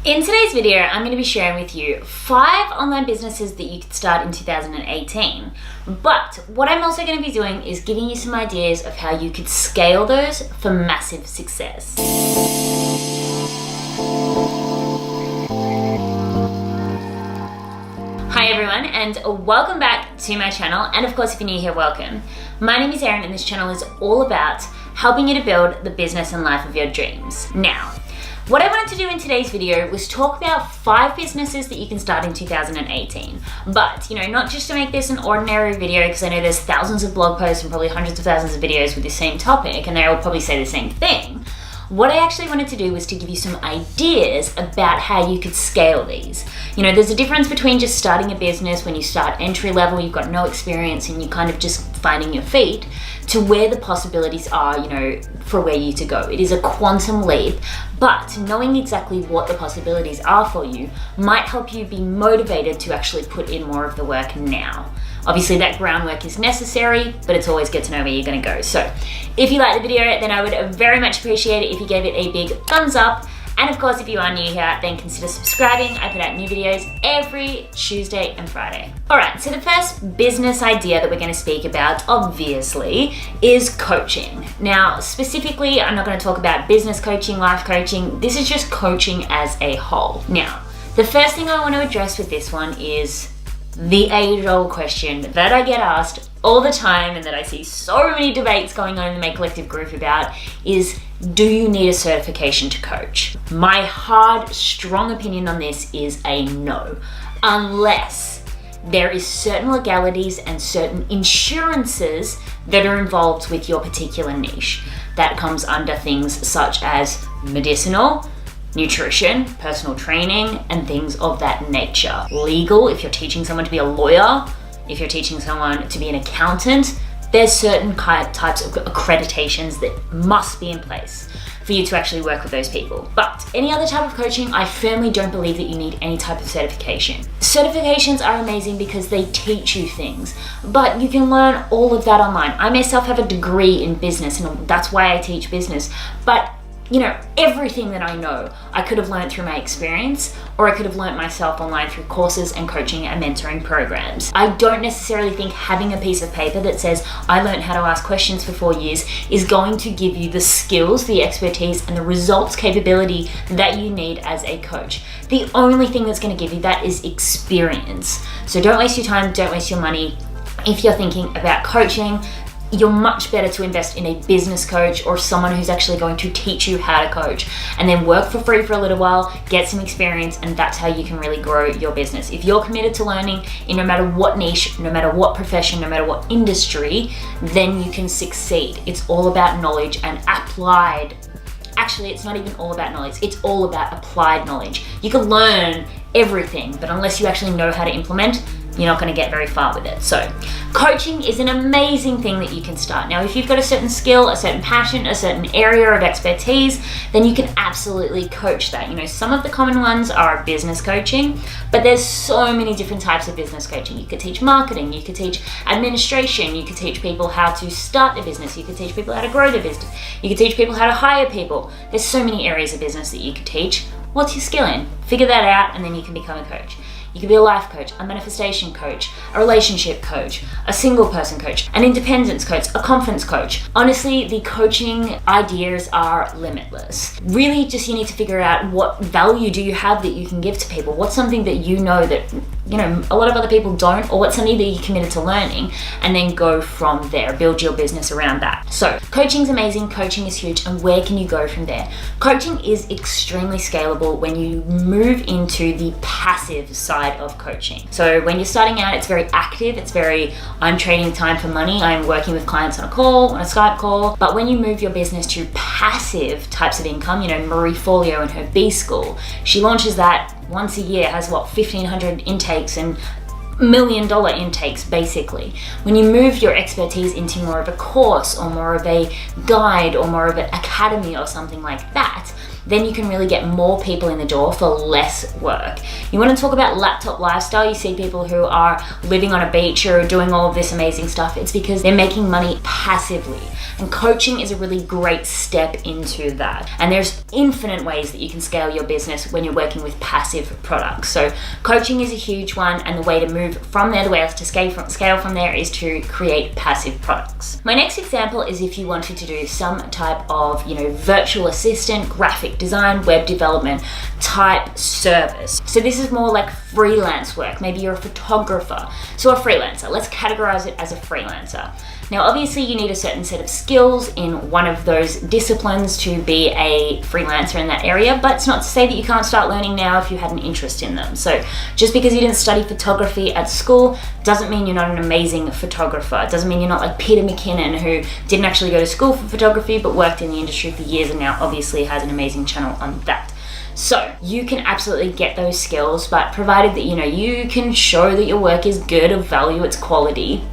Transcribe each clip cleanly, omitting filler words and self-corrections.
In today's video, I'm going to be sharing with you 5 online businesses that you could start in 2018. But what I'm also going to be doing is giving you some ideas of how you could scale those for massive success. Hi everyone, and welcome back to my channel. And of course, if you're new here, welcome. My name is Erin, and this channel is all about helping you to build the business and life of your dreams. Now, what I wanted to do in today's video was talk about 5 businesses that you can start in 2018. But, not just to make this an ordinary video, because I know there's thousands of blog posts and probably hundreds of thousands of videos with the same topic, and they all probably say the same thing. What I actually wanted to do was to give you some ideas about how you could scale these. There's a difference between just starting a business when you start entry level, you've got no experience and you're kind of just finding your feet, to where the possibilities are, for where you to go. It is a quantum leap, but knowing exactly what the possibilities are for you might help you be motivated to actually put in more of the work now. Obviously that groundwork is necessary, but it's always good to know where you're gonna go. So if you like the video, then I would very much appreciate it if you gave it a big thumbs up. And of course, if you are new here, then consider subscribing. I put out new videos every Tuesday and Friday. All right, so the first business idea that we're gonna speak about, obviously, is coaching. Now, specifically, I'm not gonna talk about business coaching, life coaching. This is just coaching as a whole. Now, the first thing I wanna address with this one is the age-old question that I get asked all the time and that I see so many debates going on in the Make Collective group about is, do you need a certification to coach? My hard, strong opinion on this is a no, unless there is certain legalities and certain insurances that are involved with your particular niche. That comes under things such as medicinal, nutrition, personal training, and things of that nature. Legal, if you're teaching someone to be a lawyer, if you're teaching someone to be an accountant, there's certain types of accreditations that must be in place for you to actually work with those people. But any other type of coaching, I firmly don't believe that you need any type of certification. Certifications are amazing because they teach you things, but you can learn all of that online. I myself have a degree in business, and that's why I teach business. But everything that I know, I could have learned through my experience, or I could have learned myself online through courses and coaching and mentoring programs. I don't necessarily think having a piece of paper that says, I learned how to ask questions for 4 years, is going to give you the skills, the expertise, and the results capability that you need as a coach. The only thing that's going to give you that is experience. So don't waste your time, don't waste your money. If you're thinking about coaching, you're much better to invest in a business coach or someone who's actually going to teach you how to coach, and then work for free for a little while, get some experience, and that's how you can really grow your business. If you're committed to learning in no matter what niche, no matter what profession, no matter what industry, then you can succeed. It's all about knowledge and applied. Actually, it's not even all about knowledge. It's all about applied knowledge. You can learn everything, but unless you actually know how to implement, you're not going to get very far with it. So coaching is an amazing thing that you can start. Now, if you've got a certain skill, a certain passion, a certain area of expertise, then you can absolutely coach that. Some of the common ones are business coaching, but there's so many different types of business coaching. You could teach marketing, you could teach administration, you could teach people how to start their business, you could teach people how to grow their business, you could teach people how to hire people. There's so many areas of business that you could teach. What's your skill in? Figure that out, and then you can become a coach. You could be a life coach, a manifestation coach, a relationship coach, a single person coach, an independence coach, a conference coach. Honestly, the coaching ideas are limitless. Really, just you need to figure out what value do you have that you can give to people. What's something that you know that a lot of other people don't, or what's something that you're committed to learning, and then go from there. Build your business around that. So coaching's amazing, coaching is huge, and where can you go from there? Coaching is extremely scalable when you move into the passive side of coaching. So when you're starting out, it's very active, it's very, I'm trading time for money, I'm working with clients on a call, on a Skype call. But when you move your business to passive types of income, Marie Forleo and her B School, she launches that once a year, has 1,500 intakes and $1 million intakes basically. When you move your expertise into more of a course or more of a guide or more of an academy or something like that, then you can really get more people in the door for less work. You want to talk about laptop lifestyle, you see people who are living on a beach or doing all of this amazing stuff. It's because they're making money passively. And coaching is a really great step into that. And there's infinite ways that you can scale your business when you're working with passive products. So coaching is a huge one, and the way to move from there, the way to scale from there is to create passive products. My next example is if you wanted to do some type of, virtual assistant, graphic design, web development type service. So this is more like freelance work. Maybe you're a photographer. So a freelancer, let's categorize it as a freelancer. Now, obviously you need a certain set of skills in one of those disciplines to be a freelancer in that area, but it's not to say that you can't start learning now if you had an interest in them. So just because you didn't study photography at school doesn't mean you're not an amazing photographer. It doesn't mean you're not like Peter McKinnon, who didn't actually go to school for photography but worked in the industry for years and now obviously has an amazing channel on that. So you can absolutely get those skills, but provided that you can show that your work is good, of value, it's quality,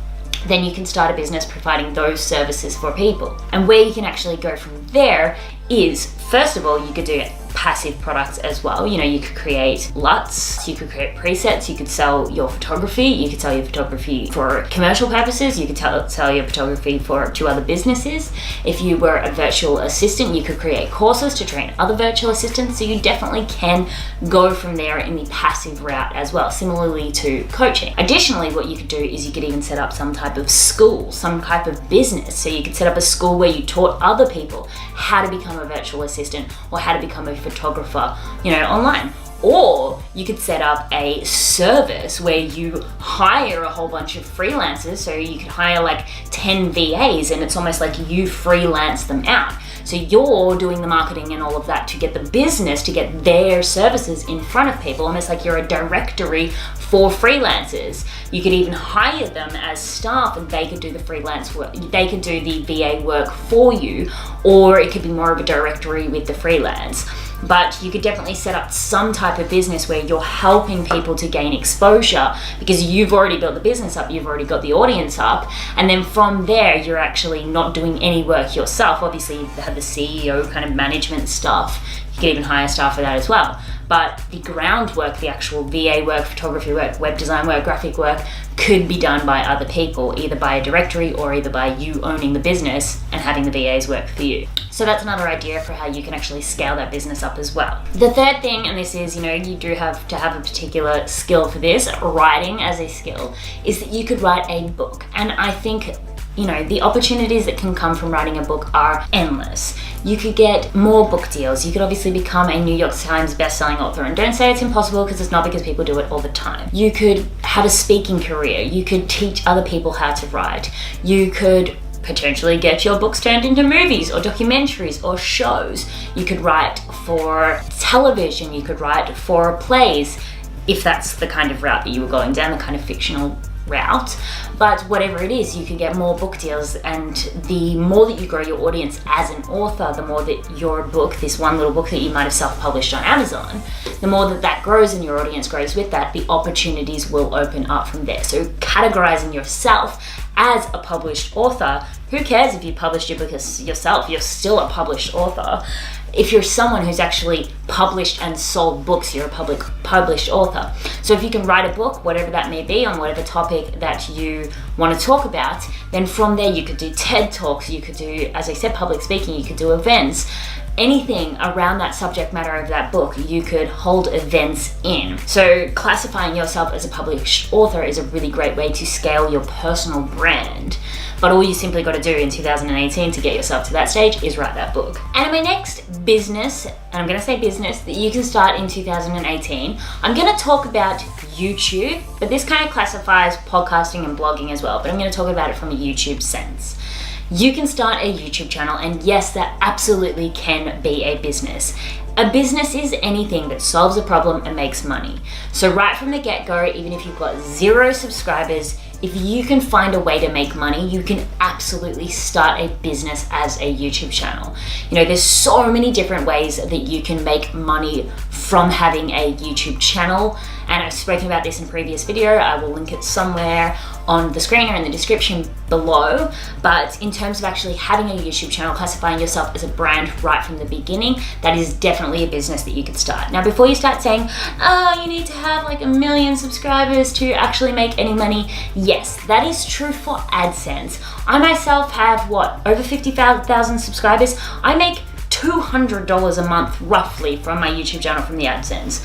then you can start a business providing those services for people. And where you can actually go from there is, first of all, you could do passive products as well. You could create LUTs, you could create presets, you could sell your photography, you could sell your photography for commercial purposes, you could sell your photography to other businesses. If you were a virtual assistant, you could create courses to train other virtual assistants. So you definitely can go from there in the passive route as well, similarly to coaching. Additionally, what you could do is you could even set up some type of school, some type of business. So you could set up a school where you taught other people how to become a virtual assistant or how to become a photographer, online. Or you could set up a service where you hire a whole bunch of freelancers. So you could hire like 10 VAs and it's almost like you freelance them out. So you're doing the marketing and all of that to get the business to get their services in front of people, almost like you're a directory for freelancers. You could even hire them as staff and they could do the freelance work. They could do the VA work for you, or it could be more of a directory with the freelance. But you could definitely set up some type of business where you're helping people to gain exposure because you've already built the business up, you've already got the audience up, and then from there you're actually not doing any work yourself. Obviously you have the CEO kind of management stuff. You could even hire staff for that as well. But the groundwork, the actual VA work, photography work, web design work, graphic work could be done by other people, either by a directory or either by you owning the business and having the VAs work for you. So that's another idea for how you can actually scale that business up as well. The third thing, and this is, you do have to have a particular skill for this, writing as a skill, is that you could write a book. And I think the opportunities that can come from writing a book are endless. You could get more book deals. You could obviously become a New York Times bestselling author. And don't say it's impossible, because it's not, because people do it all the time. You could have a speaking career. You could teach other people how to write. You could potentially get your books turned into movies or documentaries or shows. You could write for television. You could write for plays, if that's the kind of route that you were going down, the kind of fictional route. But whatever it is, you can get more book deals, and the more that you grow your audience as an author, the more that your book, this one little book that you might have self-published on Amazon, the more that grows and your audience grows with that, the opportunities will open up from there. So categorizing yourself as a published author, who cares if you published your book yourself, you're still a published author. If you're someone who's actually published and sold books, you're a published author. So if you can write a book, whatever that may be, on whatever topic that you want to talk about, then from there you could do TED Talks, you could do, as I said, public speaking, you could do events. Anything around that subject matter of that book, you could hold events in. So classifying yourself as a published author is a really great way to scale your personal brand. But all you simply got to do in 2018 to get yourself to that stage is write that book. And my next business, and I'm going to say business, that you can start in 2018, I'm going to talk about YouTube, but this kind of classifies podcasting and blogging as well, but I'm going to talk about it from a YouTube sense. You can start a YouTube channel, and yes, that absolutely can be a business. A business is anything that solves a problem and makes money. So right from the get-go, even if you've got 0 subscribers, if you can find a way to make money, you can absolutely start a business as a YouTube channel. There's so many different ways that you can make money from having a YouTube channel. And I've spoken about this in a previous video. I will link it somewhere on the screen or in the description below. But in terms of actually having a YouTube channel, classifying yourself as a brand right from the beginning, that is definitely a business that you could start. Now, before you start saying, oh, you need to have like 1 million subscribers to actually make any money, yes, that is true for AdSense. I myself have, what, over 50,000 subscribers. I make $200 a month roughly from my YouTube channel from the AdSense.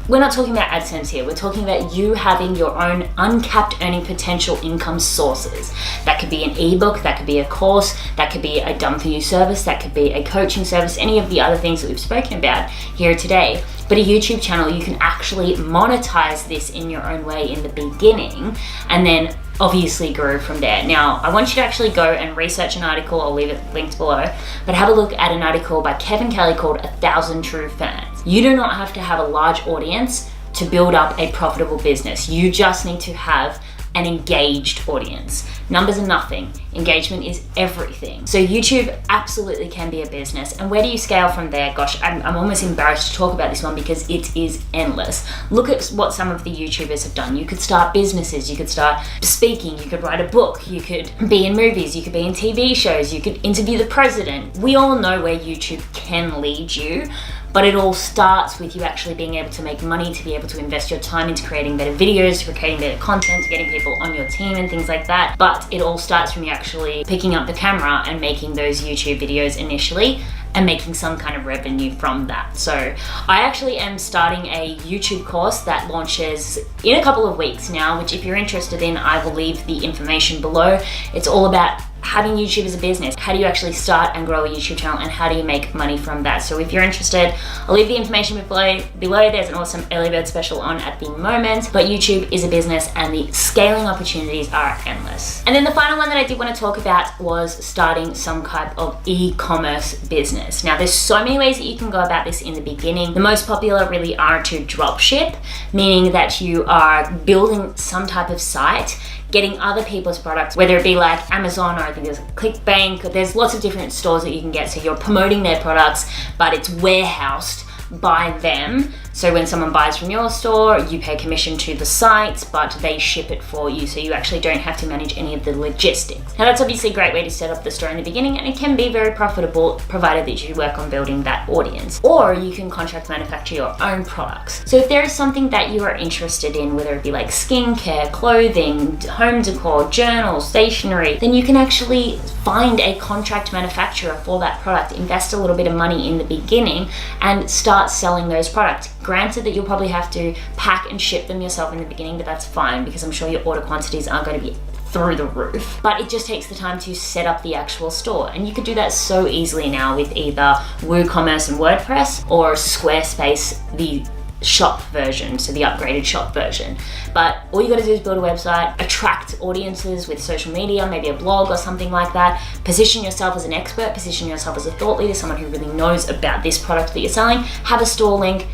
We're not talking about AdSense here. We're talking about you having your own uncapped earning potential income sources. That could be an ebook, that could be a course, that could be a done for you service, that could be a coaching service, any of the other things that we've spoken about here today. But a YouTube channel, you can actually monetize this in your own way in the beginning and then obviously grow from there. Now, I want you to actually go and research an article, I'll leave it linked below, but have a look at an article by Kevin Kelly called 1,000 True Fans. You do not have to have a large audience to build up a profitable business. You just need to have an engaged audience. Numbers are nothing. Engagement is everything. So YouTube absolutely can be a business. And where do you scale from there? Gosh, I'm almost embarrassed to talk about this one because it is endless. Look at what some of the YouTubers have done. You could start businesses, you could start speaking, you could write a book, you could be in movies, you could be in TV shows, you could interview the president. We all know where YouTube can lead you. But it all starts with you actually being able to make money, to be able to invest your time into creating better videos, to creating better content, to getting people on your team and things like that. But it all starts from you actually picking up the camera and making those YouTube videos initially and making some kind of revenue from that. So I actually am starting a YouTube course that launches in a couple of weeks now, which if you're interested in, I will leave the information below. It's all about having YouTube as a business. How do you actually start and grow a YouTube channel and how do you make money from that? So if you're interested, I'll leave the information below. There's an awesome early bird special on at the moment, but YouTube is a business and the scaling opportunities are endless. And then the final one that I did want to talk about was starting some type of e-commerce business. Now there's so many ways that you can go about this in the beginning. The most popular really are to drop ship, meaning that you are building some type of site, getting other people's products, whether it be like Amazon or I think there's ClickBank, there's lots of different stores that you can get. So you're promoting their products, but it's warehoused by them. So when someone buys from your store, you pay commission to the site, but they ship it for you. So you actually don't have to manage any of the logistics. Now that's obviously a great way to set up the store in the beginning and it can be very profitable provided that you work on building that audience. Or you can contract manufacture your own products. So if there is something that you are interested in, whether it be like skincare, clothing, home decor, journals, stationery, then you can actually find a contract manufacturer for that product, invest a little bit of money in the beginning and start selling those products. Granted that you'll probably have to pack and ship them yourself in the beginning, but that's fine because I'm sure your order quantities aren't going to be through the roof. But it just takes the time to set up the actual store. And you could do that so easily now with either WooCommerce and WordPress or Squarespace, the shop version, so the upgraded shop version. But all you gotta do is build a website, attract audiences with social media, maybe a blog or something like that, position yourself as an expert, position yourself as a thought leader, someone who really knows about this product that you're selling, have a store link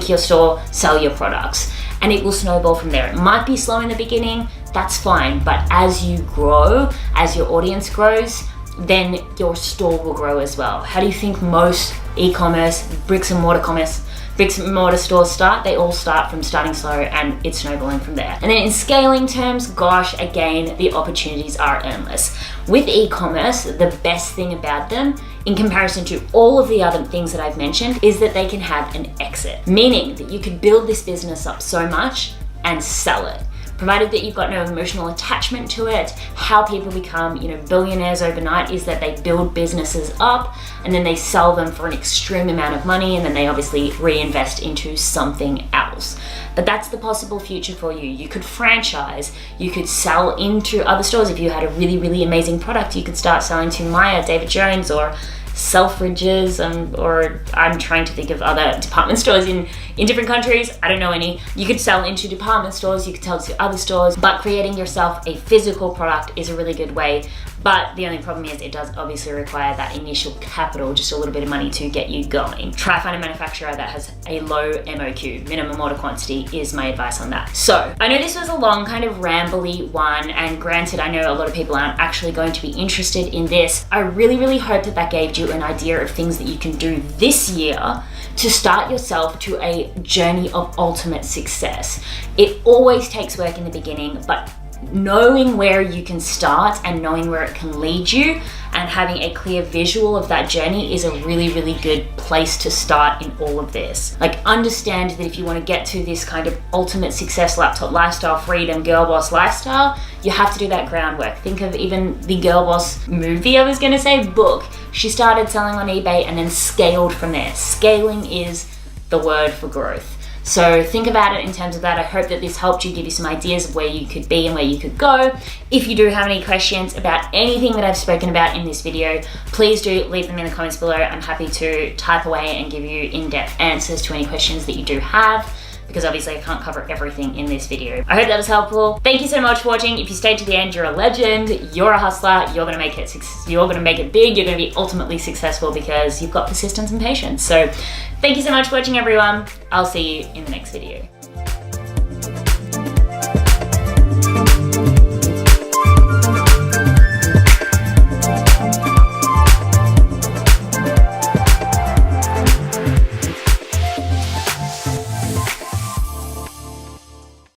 your store, sell your products, and it will snowball from there. It might be slow in the beginning, that's fine, but as you grow, as your audience grows, then your store will grow as well. How do you think most e-commerce, bricks and mortar stores start? They all start from starting slow and it's snowballing from there. And then in scaling terms, gosh, again, the opportunities are endless. With e-commerce, the best thing about them, in comparison to all of the other things that I've mentioned, is that they can have an exit. Meaning that you could build this business up so much and sell it. Provided that you've got no emotional attachment to it. How people become, billionaires overnight is that they build businesses up and then they sell them for an extreme amount of money and then they obviously reinvest into something else. But that's the possible future for you. You could franchise, you could sell into other stores. If you had a really, really amazing product, you could start selling to Maya, David Jones, or Selfridges, or I'm trying to think of other department stores in different countries. I don't know any. You could sell into department stores, you could sell to other stores, but creating yourself a physical product is a really good way. But the only problem is it does obviously require that initial capital, just a little bit of money to get you going. Try to find a manufacturer that has a low MOQ, minimum order quantity, is my advice on that. So I know this was a long kind of rambly one, and granted, I know a lot of people aren't actually going to be interested in this. I really, really hope that that gave you an idea of things that you can do this year to start yourself to a journey of ultimate success. It always takes work in the beginning, but knowing where you can start and knowing where it can lead you and having a clear visual of that journey is a really, really good place to start in all of this. Like, understand that if you want to get to this kind of ultimate success, laptop lifestyle, freedom, girl boss lifestyle, you have to do that groundwork. Think of even the Girl Boss movie, I was going to say book. She started selling on eBay and then scaled from there. Scaling is the word for growth. So think about it in terms of that. I hope that this helped you, give you some ideas of where you could be and where you could go. If you do have any questions about anything that I've spoken about in this video, please do leave them in the comments below. I'm happy to type away and give you in-depth answers to any questions that you do have, because obviously I can't cover everything in this video. I hope that was helpful. Thank you so much for watching. If you stayed to the end, you're a legend, you're a hustler, you're gonna make it big, you're gonna be ultimately successful because you've got persistence and patience. So thank you so much for watching, everyone. I'll see you in the next video.